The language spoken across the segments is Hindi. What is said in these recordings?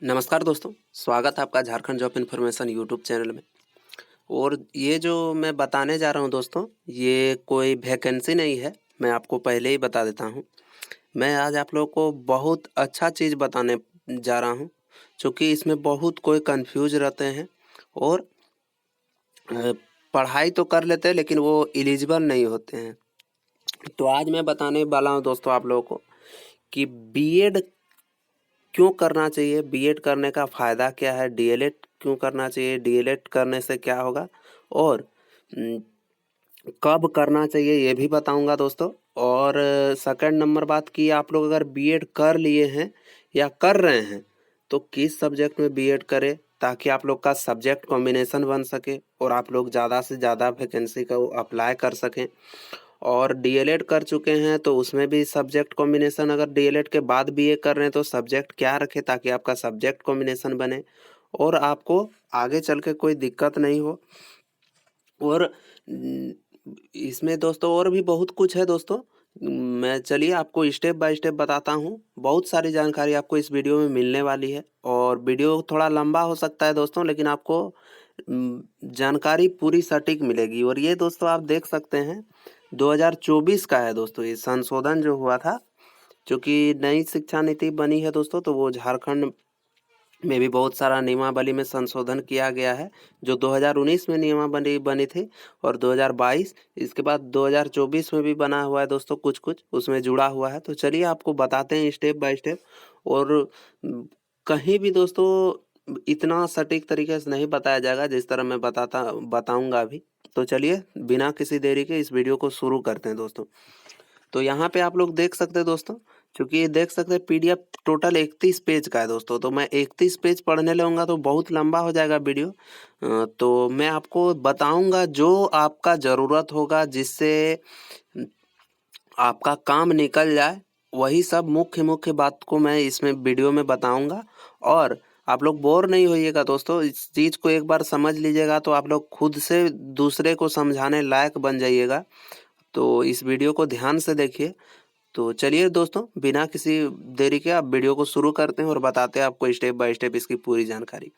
नमस्कार दोस्तों, स्वागत है आपका Jharkhand job information YouTube channel में। और ये जो मैं बताने जा रहा हूँ दोस्तों, ये कोई वैकेंसी नहीं है। मैं आपको पहले ही बता देता हूँ। मैं आज आप लोगों को बहुत अच्छा चीज़ बताने जा रहा हूँ, क्योंकि इसमें बहुत कोई कंफ्यूज रहते हैं और पढ़ाई तो कर लेते हैं लेकिन वो एलिजिबल नहीं होते हैं। तो आज मैं बताने वाला हूँ दोस्तों आप लोगों को कि बीएड क्यों करना चाहिए, बीएड करने का फ़ायदा क्या है, डीएलएड क्यों करना चाहिए, डीएलएड करने से क्या होगा और उम, कब करना चाहिए ये भी बताऊंगा दोस्तों। और सेकंड नंबर बात कि आप लोग अगर बीएड कर लिए हैं या कर रहे हैं तो किस सब्जेक्ट में बीएड करें, ताकि आप लोग का सब्जेक्ट कॉम्बिनेशन बन सके और आप लोग ज़्यादा से ज़्यादा वैकेंसी का अप्लाई कर सकें। और डीएलएड कर चुके हैं तो उसमें भी सब्जेक्ट कॉम्बिनेशन, अगर डीएलएड के बाद बीए कर रहे हैं तो सब्जेक्ट क्या रखें ताकि आपका सब्जेक्ट कॉम्बिनेशन बने और आपको आगे चल के कोई दिक्कत नहीं हो। और इसमें दोस्तों और भी बहुत कुछ है दोस्तों। मैं चलिए आपको स्टेप बाय स्टेप बताता हूँ। बहुत सारी जानकारी आपको इस वीडियो में मिलने वाली है और वीडियो थोड़ा लंबा हो सकता है दोस्तों, लेकिन आपको जानकारी पूरी सटीक मिलेगी। और ये दोस्तों आप देख सकते हैं 2024 का है दोस्तों, ये संशोधन जो हुआ था, क्योंकि नई शिक्षा नीति बनी है दोस्तों, तो वो झारखंड में भी बहुत सारा नियमावली में संशोधन किया गया है। जो 2019 में नियमावली बनी थी और 2022, इसके बाद 2024 में भी बना हुआ है दोस्तों, कुछ कुछ उसमें जुड़ा हुआ है। तो चलिए आपको बताते हैं स्टेप बाय स्टेप। और कहीं भी दोस्तों इतना सटीक तरीके से नहीं बताया जाएगा जिस तरह मैं बताऊंगा अभी। तो चलिए बिना किसी देरी के इस वीडियो को शुरू करते हैं दोस्तों। तो यहाँ पे आप लोग देख सकते हैं दोस्तों, क्योंकि ये देख सकते हैं पीडीएफ टोटल 31 पेज का है दोस्तों। तो मैं 31 पेज पढ़ने लगूंगा तो बहुत लंबा हो जाएगा वीडियो। तो मैं आपको बताऊंगा जो आपका ज़रूरत होगा, जिससे आपका काम निकल जाए, वही सब मुख्य मुख्य बात को मैं इसमें वीडियो में बताऊंगा। और आप लोग बोर नहीं होइएगा दोस्तों, इस चीज़ को एक बार समझ लीजिएगा तो आप लोग खुद से दूसरे को समझाने लायक बन जाइएगा। तो इस वीडियो को ध्यान से देखिए। तो चलिए दोस्तों बिना किसी देरी के आप वीडियो को शुरू करते हैं और बताते हैं आपको स्टेप बाय स्टेप इसकी पूरी जानकारी।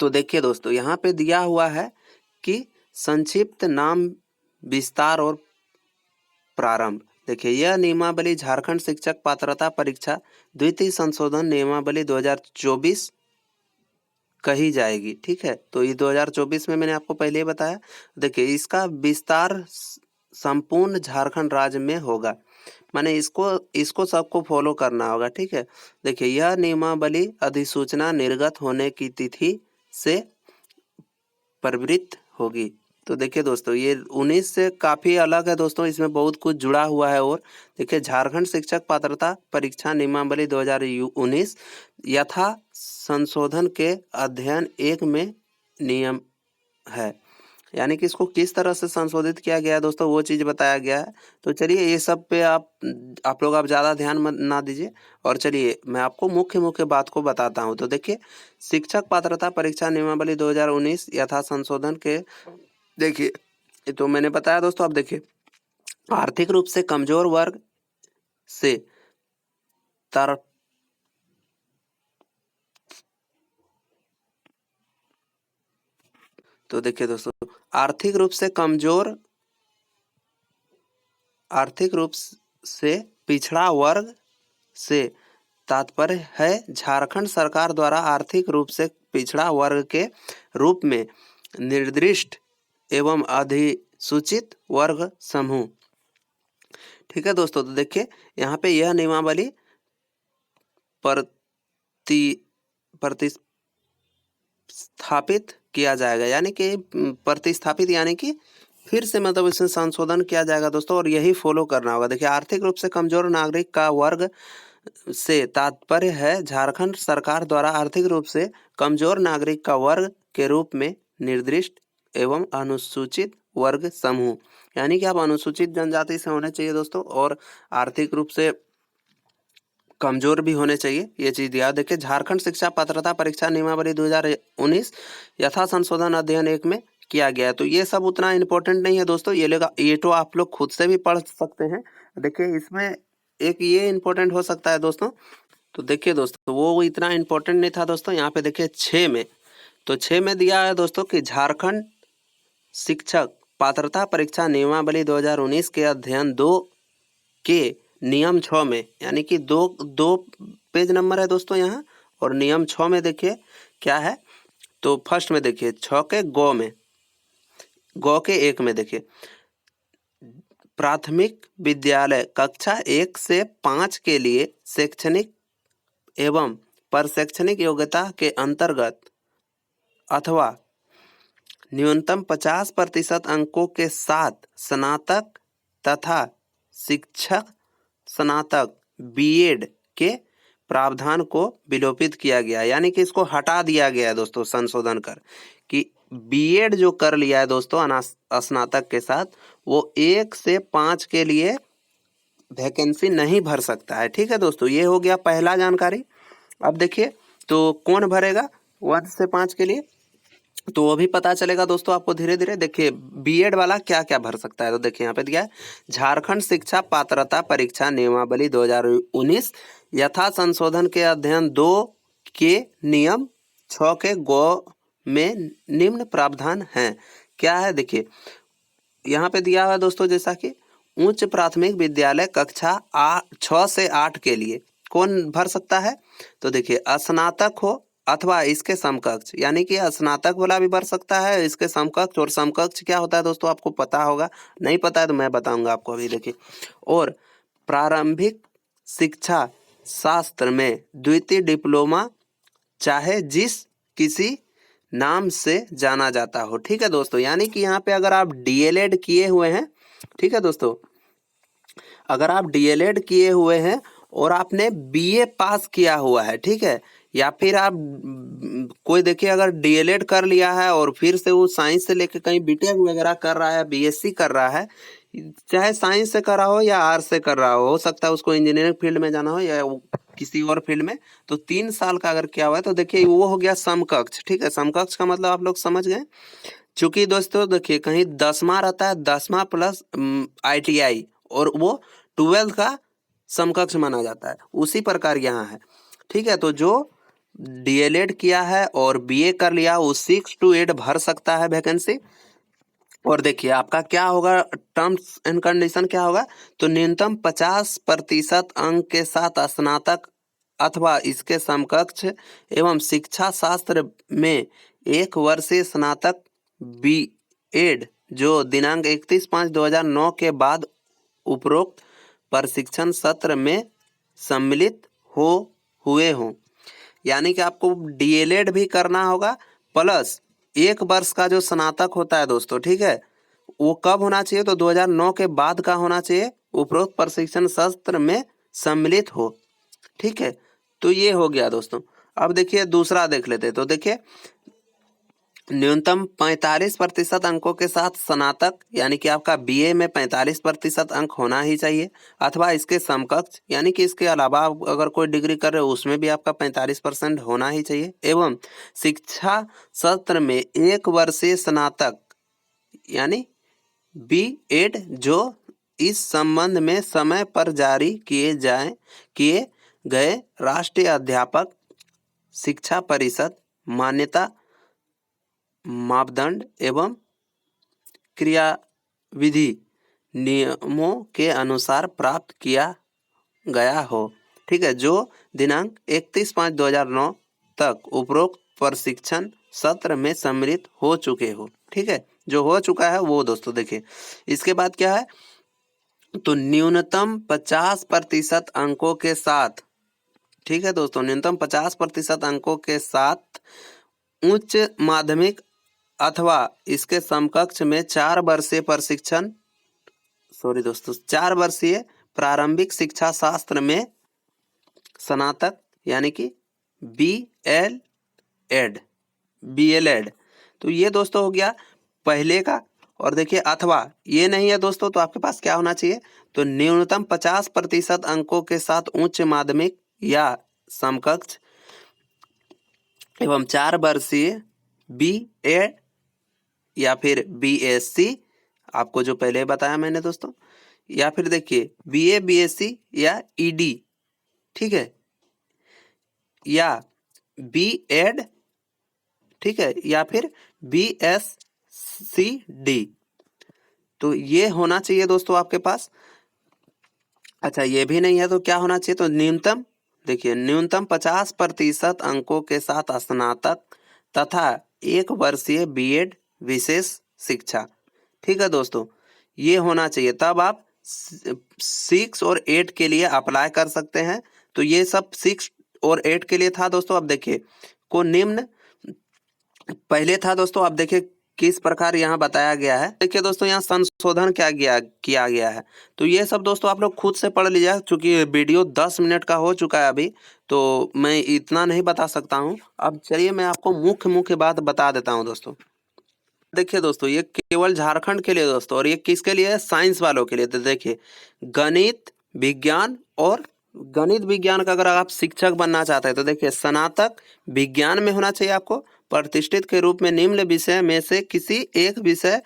तो देखिए दोस्तों, यहाँ पे दिया हुआ है कि संक्षिप्त नाम, विस्तार और प्रारंभ। देखिए यह नियमावली झारखंड शिक्षक पात्रता परीक्षा द्वितीय संशोधन नियमावली 2024 कही जाएगी। ठीक है, तो ये 2024 में मैंने आपको पहले ही बताया। देखिए इसका विस्तार संपूर्ण झारखंड राज्य में होगा, माने इसको इसको सबको फॉलो करना होगा। ठीक है, देखिए यह नियमावली अधिसूचना निर्गत होने की तिथि से प्रवृत्त होगी। तो देखिए दोस्तों ये 19 से काफ़ी अलग है दोस्तों, इसमें बहुत कुछ जुड़ा हुआ है। और देखिए झारखंड शिक्षक पात्रता परीक्षा नियमावली 2019 यथा संशोधन के अध्ययन 1 में नियम है, यानी कि इसको किस तरह से संशोधित किया गया है दोस्तों, वो चीज़ बताया गया है। तो चलिए ये सब पे आप लोग ज़्यादा ध्यान मत ना दीजिए और चलिए मैं आपको मुख्य मुख्य बात को बताता हूँ। तो देखिए शिक्षक पात्रता परीक्षा नियमावली 2019 यथा संशोधन के, देखिए ये तो मैंने बताया दोस्तों। अब देखिए आर्थिक रूप से कमजोर वर्ग से तर तो देखिए दोस्तों आर्थिक रूप से पिछड़ा वर्ग से तात्पर्य है झारखंड सरकार द्वारा आर्थिक रूप से पिछड़ा वर्ग के रूप में निर्दिष्ट एवं अधिसूचित वर्ग समूह। ठीक है दोस्तों, तो देखिए यहाँ पे यह नियमावली प्रतिस्थापित किया जाएगा, यानी कि प्रतिस्थापित यानी कि फिर से मतलब इसमें संशोधन किया जाएगा दोस्तों, और यही फॉलो करना होगा। देखिए आर्थिक रूप से कमजोर नागरिक का वर्ग से तात्पर्य है झारखंड सरकार द्वारा आर्थिक रूप से कमजोर नागरिक का वर्ग के रूप में निर्दिष्ट एवं अनुसूचित वर्ग समूह, यानी कि आप अनुसूचित जनजाति से होने चाहिए दोस्तों और आर्थिक रूप से कमजोर भी होने चाहिए, ये चीज याद देखिए। झारखंड शिक्षा पात्रता परीक्षा नियमावली 2019 यथा संशोधन अध्ययन 1 में किया गया है। तो ये सब उतना इम्पोर्टेंट नहीं है दोस्तों, ये तो आप लोग खुद से भी पढ़ सकते हैं। देखिए इसमें एक ये इम्पोर्टेंट हो सकता है दोस्तों तो देखिए दोस्तों, वो इतना इम्पोर्टेंट नहीं था दोस्तों। यहाँ पे देखिए 6 में, तो 6 में दिया है दोस्तों कि झारखंड शिक्षक पात्रता परीक्षा नियमावली 2019 के अध्ययन 2 के नियम 6 में, यानी कि दो दो पेज नंबर है दोस्तों यहाँ, और नियम 6 में देखिए क्या है। तो फर्स्ट में देखिए 6 के गौ के 1 में देखिए, प्राथमिक विद्यालय कक्षा 1 से 5 के लिए शैक्षणिक एवं परशैक्षणिक योग्यता के अंतर्गत अथवा न्यूनतम 50% अंकों के साथ स्नातक तथा शिक्षक स्नातक बीएड के प्रावधान को विलोपित किया गया, यानी कि इसको हटा दिया गया है दोस्तों, संशोधन कर कि बीएड जो कर लिया है दोस्तों स्नातक के साथ, वो 1 से 5 के लिए वैकेंसी नहीं भर सकता है। ठीक है दोस्तों, ये हो गया पहला जानकारी। अब देखिए तो कौन भरेगा 1 से 5 के लिए, तो वो भी पता चलेगा दोस्तों आपको धीरे धीरे। देखिए बीएड वाला क्या क्या भर सकता है, तो देखिए यहाँ पे दिया है झारखंड शिक्षा पात्रता परीक्षा नियमावली 2019 यथा संशोधन के अध्ययन 2 के नियम 6 के गौ में निम्न प्रावधान हैं। क्या है देखिए यहाँ पे दिया हुआ है दोस्तों, जैसा कि उच्च प्राथमिक विद्यालय कक्षा 6 से 8 के लिए कौन भर सकता है, तो देखिए स्नातक हो अथवा इसके समकक्ष, यानी कि स्नातक वाला भी भर सकता है, इसके समकक्ष। और समकक्ष क्या होता है दोस्तों आपको पता होगा, नहीं पता है तो मैं बताऊंगा आपको अभी। देखिए और प्रारंभिक शिक्षा शास्त्र में द्वितीय डिप्लोमा, चाहे जिस किसी नाम से जाना जाता हो। ठीक है दोस्तों, यानी कि यहाँ पे अगर आप डीएलएड किए हुए हैं, ठीक है दोस्तों, अगर आप डीएलएड किए हुए हैं और आपने बीए पास किया हुआ है, ठीक है, या फिर आप कोई देखिए अगर डीएलएड कर लिया है और फिर से वो साइंस से लेके कहीं बीटेक वगैरह कर रहा है, बीएससी कर रहा है, चाहे साइंस से कर रहा हो या आर्ट्स से कर रहा हो सकता है उसको इंजीनियरिंग फील्ड में जाना हो या किसी और फील्ड में, तो 3 साल का अगर किया हुआ है तो देखिए वो हो गया समकक्ष। ठीक है, समकक्ष का मतलब आप लोग समझ गए। चूंकि दोस्तों देखिए कहीं 10वां रहता है, 10वां प्लस ITI, और वो 12 का समकक्ष माना जाता है, उसी प्रकार यहाँ है। ठीक है, तो जो डीएलएड किया है और बीए कर लिया वो 6 to 8 भर सकता है वैकेंसी। और देखिए आपका क्या होगा, टर्म्स एंड कंडीशन क्या होगा, तो न्यूनतम 50% अंक के साथ स्नातक अथवा इसके समकक्ष एवं शिक्षा शास्त्र में 1 वर्षीय स्नातक बीएड जो दिनांक 31/5/2009 के बाद उपरोक्त प्रशिक्षण सत्र में सम्मिलित हुए हों। यानी कि आपको डीएलएड भी करना होगा प्लस 1 वर्ष का जो स्नातक होता है दोस्तों, ठीक है, वो कब होना चाहिए, तो 2009 के बाद का होना चाहिए, उपरोक्त प्रशिक्षण सत्र में सम्मिलित हो। ठीक है, तो ये हो गया दोस्तों। अब देखिए दूसरा देख लेते हैं, तो देखिए न्यूनतम 45% अंकों के साथ स्नातक, यानी कि आपका बीए में 45% अंक होना ही चाहिए, अथवा इसके समकक्ष, यानी कि इसके अलावा अगर कोई डिग्री कर रहे हो उसमें भी आपका 45% होना ही चाहिए, एवं शिक्षा सत्र में 1 वर्षीय स्नातक यानी बीएड जो इस संबंध में समय पर जारी किए गए राष्ट्रीय अध्यापक शिक्षा परिषद मान्यता मापदंड एवं क्रियाविधि नियमों के अनुसार प्राप्त किया गया हो। ठीक है, जो दिनांक 31/5/2009 तक उपरोक्त प्रशिक्षण सत्र में सम्मिलित हो चुके हो। ठीक है, जो हो चुका है वो दोस्तों देखिए इसके बाद क्या है, तो न्यूनतम 50% अंकों के साथ, ठीक है दोस्तों, न्यूनतम 50% अंकों के साथ उच्च माध्यमिक अथवा इसके समकक्ष में 4 वर्षीय प्रशिक्षण, सॉरी दोस्तों, 4 वर्षीय प्रारंभिक शिक्षा शास्त्र में स्नातक, यानी कि बीएलएड, तो ये दोस्तों हो गया पहले का। और देखिए अथवा ये नहीं है दोस्तों, तो आपके पास क्या होना चाहिए, तो न्यूनतम 50% अंकों के साथ उच्च माध्यमिक या समकक्ष एवं 4 वर्षीय बीएड या फिर बीएससी, आपको जो पहले बताया मैंने दोस्तों, या फिर देखिए बीए बीएससी या ईडी। ठीक है, या बी एड, ठीक है, या फिर BSc-D। तो ये होना चाहिए दोस्तों आपके पास। अच्छा, ये भी नहीं है तो क्या होना चाहिए, तो न्यूनतम, देखिए न्यूनतम 50% अंकों के साथ स्नातक तथा 1 वर्षीय बीएड विशेष शिक्षा। ठीक है दोस्तों, ये होना चाहिए, तब आप 6 और 8 के लिए अप्लाई कर सकते हैं। तो ये सब 6 और 8 के लिए था दोस्तों। अब देखिए को निम्न पहले था दोस्तों, अब देखिए किस प्रकार यहाँ बताया गया है। देखिए दोस्तों, यहाँ संशोधन किया गया है। तो ये सब दोस्तों आप लोग खुद से पढ़ लीजिए, क्योंकि वीडियो 10 मिनट का हो चुका है अभी, तो मैं इतना नहीं बता सकता हूँ। अब चलिए मैं आपको मुख्य बात बता देता हूँ दोस्तों। देखिए दोस्तों, ये केवल झारखंड के लिए दोस्तों, और ये किसके लिए है, साइंस वालों के लिए। तो देखिए गणित विज्ञान और गणित विज्ञान का अगर आप शिक्षक बनना चाहते हैं तो देखिए स्नातक विज्ञान में होना चाहिए आपको। प्रतिष्ठित के रूप में निम्न विषय में से किसी एक विषय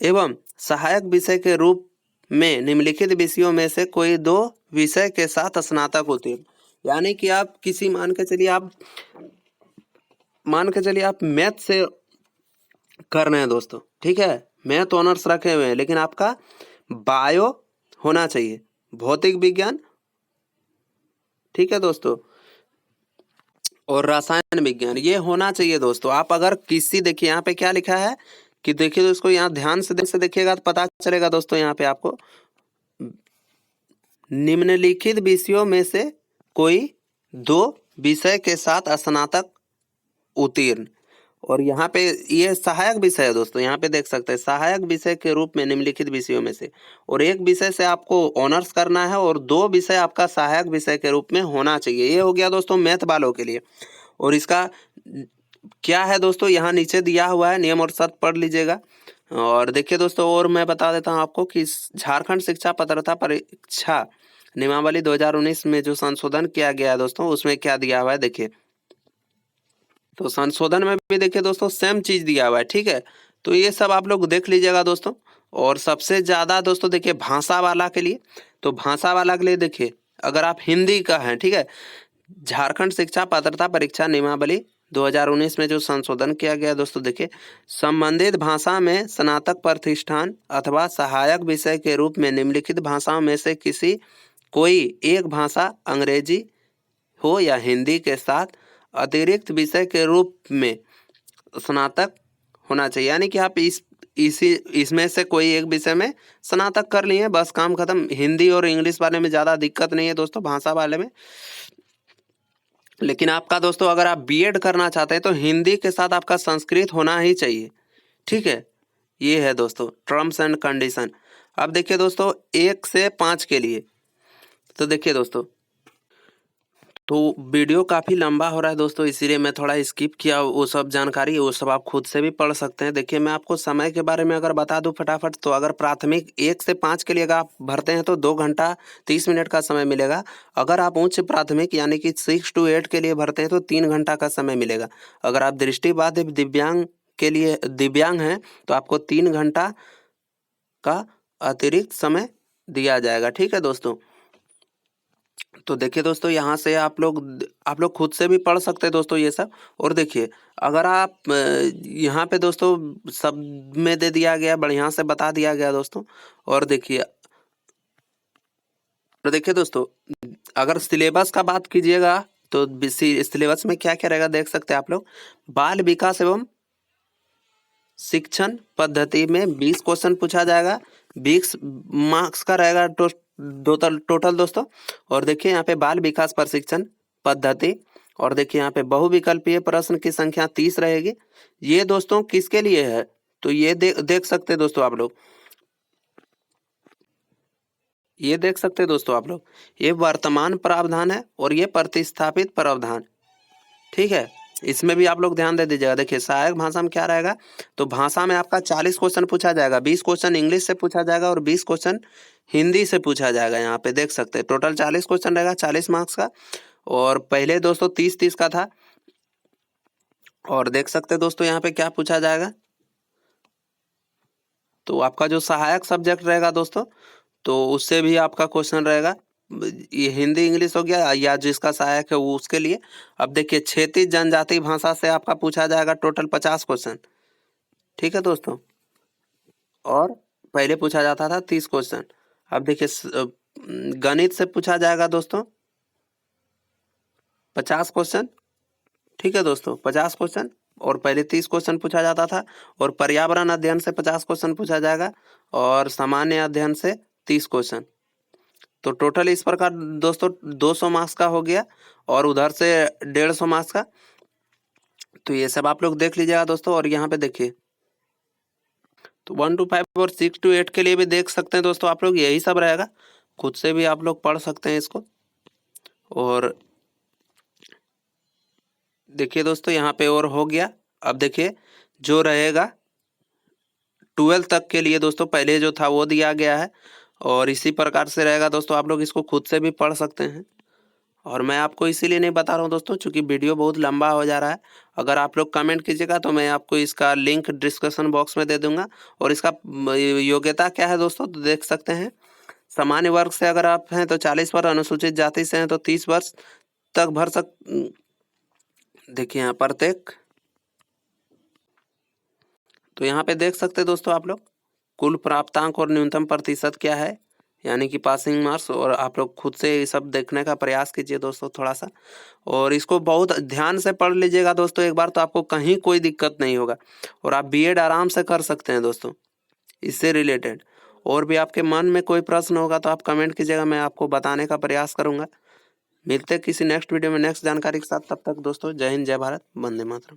एवं सहायक विषय के रूप में निम्नलिखित विषयों में से कोई 2 विषय के साथ स्नातक उत्तीर्ण। यानी कि आप किसी मान के चलिए आप मैथ से कर रहे हैं दोस्तों, ठीक है, मैथ ऑनर्स रखे हुए हैं, लेकिन आपका बायो होना चाहिए, भौतिक विज्ञान, ठीक है दोस्तों, और रसायन विज्ञान ये होना चाहिए दोस्तों। आप अगर किसी, देखिए यहाँ पे क्या लिखा है कि देखिए दोस्तों, यहाँ ध्यान से देखिएगा तो पता चलेगा दोस्तों, यहाँ पे आपको निम्नलिखित विषयों में से कोई 2 विषय के साथ स्नातक उत्तीर्ण। और यहाँ पे ये सहायक विषय है दोस्तों, यहाँ पे देख सकते हैं सहायक विषय के रूप में निम्नलिखित विषयों में से, और एक विषय से आपको ऑनर्स करना है और 2 विषय आपका सहायक विषय के रूप में होना चाहिए। ये हो गया दोस्तों मैथ वालों के लिए। और इसका क्या है दोस्तों, यहाँ नीचे दिया हुआ है, नियम और शर्त पढ़ लीजिएगा। और देखिए दोस्तों, और मैं बता देता हूँ आपको कि झारखंड शिक्षा पात्रता परीक्षा नियमावली 2019 में जो संशोधन किया गया है दोस्तों, उसमें क्या दिया हुआ है देखिए। तो संशोधन में भी देखिए दोस्तों सेम चीज दिया हुआ है, ठीक है। तो ये सब आप लोग देख लीजिएगा दोस्तों। और सबसे ज्यादा दोस्तों देखिए भाषा वाला के लिए, तो भाषा वाला के लिए देखिए अगर आप हिंदी का हैं, ठीक है, झारखंड शिक्षा पात्रता परीक्षा नियमावली 2019 में जो संशोधन किया गया दोस्तों, देखिए संबंधित भाषा में स्नातक प्रतिष्ठान अथवा सहायक विषय के रूप में निम्नलिखित भाषाओं में से किसी कोई एक भाषा अंग्रेजी हो या हिंदी के साथ अतिरिक्त विषय के रूप में स्नातक होना चाहिए। यानी कि आप इसमें से कोई एक विषय में स्नातक कर लिए, बस काम खत्म। हिंदी और इंग्लिश वाले में ज़्यादा दिक्कत नहीं है दोस्तों, भाषा वाले में। लेकिन आपका दोस्तों अगर आप बीएड करना चाहते हैं तो हिंदी के साथ आपका संस्कृत होना ही चाहिए, ठीक है। ये है दोस्तों टर्म्स एंड कंडीशन। अब देखिए दोस्तों 1 से 5 के लिए, तो देखिए दोस्तों, तो वीडियो काफ़ी लंबा हो रहा है दोस्तों, इसीलिए मैं थोड़ा स्किप किया। वो सब जानकारी वो सब आप खुद से भी पढ़ सकते हैं। देखिए मैं आपको समय के बारे में अगर बता दूं फटाफट, तो अगर प्राथमिक 1 से 5 के लिए अगर आप भरते हैं तो 2 घंटा 30 मिनट का समय मिलेगा। अगर आप उच्च प्राथमिक यानी कि 6 to 8 के लिए भरते हैं तो 3 घंटा का समय मिलेगा। अगर आप दृष्टिबाधित दिव्यांग के लिए दिव्यांग हैं तो आपको 3 घंटा का अतिरिक्त समय दिया जाएगा, ठीक है दोस्तों। तो देखिए दोस्तों, यहाँ से आप लोग खुद से भी पढ़ सकते हैं दोस्तों ये सब। और देखिए अगर आप यहाँ पे दोस्तों सब में दे दिया गया, बढ़िया से बता दिया गया दोस्तों। और देखिए दोस्तों, अगर सिलेबस का बात कीजिएगा तो सिलेबस में क्या क्या रहेगा देख सकते हैं आप लोग। बाल विकास एवं शिक्षण पद्धति में 20 क्वेश्चन पूछा जाएगा, 20 मार्क्स का रहेगा टोटल दोस्तों। और देखिए यहाँ पे बाल विकास प्रशिक्षण पद्धति, और देखिए यहाँ पे बहुविकल्पीय प्रश्न की संख्या 30 रहेगी। ये दोस्तों किसके लिए है, तो ये देख सकते हैं दोस्तों आप लोग, ये देख सकते हैं दोस्तों आप लोग, ये वर्तमान प्रावधान है और ये प्रतिस्थापित प्रावधान, ठीक है। इसमें भी आप लोग ध्यान दे दीजिएगा। देखिए सहायक भाषा में क्या रहेगा, तो भाषा में आपका 40 क्वेश्चन पूछा जाएगा, 20 क्वेश्चन इंग्लिश से पूछा जाएगा और 20 क्वेश्चन हिंदी से पूछा जाएगा। यहाँ पे देख सकते हैं टोटल 40 क्वेश्चन रहेगा, 40 मार्क्स का। और पहले दोस्तों 30-30 का था। और देख सकते हैं दोस्तों यहाँ पे क्या पूछा जाएगा, तो आपका जो सहायक सब्जेक्ट रहेगा दोस्तों, तो उससे भी आपका क्वेश्चन रहेगा। ये हिंदी इंग्लिश हो गया या जिसका सहायक है वो उसके लिए। अब देखिए क्षेत्रीय जनजाति भाषा से आपका पूछा जाएगा टोटल 50 क्वेश्चन, ठीक है दोस्तों। और पहले पूछा जाता था 30 क्वेश्चन। अब देखिए गणित से पूछा जाएगा दोस्तों 50 क्वेश्चन, ठीक है दोस्तों, 50 क्वेश्चन। और पहले 30 क्वेश्चन पूछा जाता था। और पर्यावरण अध्ययन से 50 क्वेश्चन पूछा जाएगा और सामान्य अध्ययन से 30 क्वेश्चन। तो टोटल इस प्रकार दोस्तों 200 मार्क्स का हो गया और उधर से 150 मार्क्स का। तो ये सब आप लोग देख लीजिएगा दोस्तों। और यहाँ पे देखिए तो 1 to 5 और 6 to 8 के लिए भी देख सकते हैं दोस्तों आप लोग, यही सब रहेगा, खुद से भी आप लोग पढ़ सकते हैं इसको। और देखिए दोस्तों यहाँ पे और हो गया। अब देखिए जो रहेगा 12 तक के लिए दोस्तों पहले जो था वो दिया गया है और इसी प्रकार से रहेगा दोस्तों, आप लोग इसको खुद से भी पढ़ सकते हैं। और मैं आपको इसीलिए नहीं बता रहा हूँ दोस्तों क्योंकि वीडियो बहुत लंबा हो जा रहा है। अगर आप लोग कमेंट कीजिएगा तो मैं आपको इसका लिंक डिस्क्रिप्शन बॉक्स में दे दूंगा। और इसका योग्यता क्या है दोस्तों तो देख सकते हैं। सामान्य वर्ग से अगर आप हैं तो 40 वर्ष, अनुसूचित जाति से हैं तो 30 वर्ष तक भर सक। देखिए यहाँ प्रत्येक, तो यहाँ पे देख सकते हैं दोस्तों आप लोग कुल प्राप्तांक और न्यूनतम प्रतिशत क्या है, यानी कि पासिंग मार्क्स। और आप लोग खुद से ये सब देखने का प्रयास कीजिए दोस्तों थोड़ा सा, और इसको बहुत ध्यान से पढ़ लीजिएगा दोस्तों एक बार, तो आपको कहीं कोई दिक्कत नहीं होगा और आप बीएड आराम से कर सकते हैं दोस्तों इससे रिलेटेड। और भी आपके मन में कोई प्रश्न होगा तो आप कमेंट कीजिएगा, मैं आपको बताने का प्रयास करूँगा। मिलते हैं किसी नेक्स्ट वीडियो में नेक्स्ट जानकारी के साथ, तब तक दोस्तों जय हिंद, जय भारत, वंदे मातरम।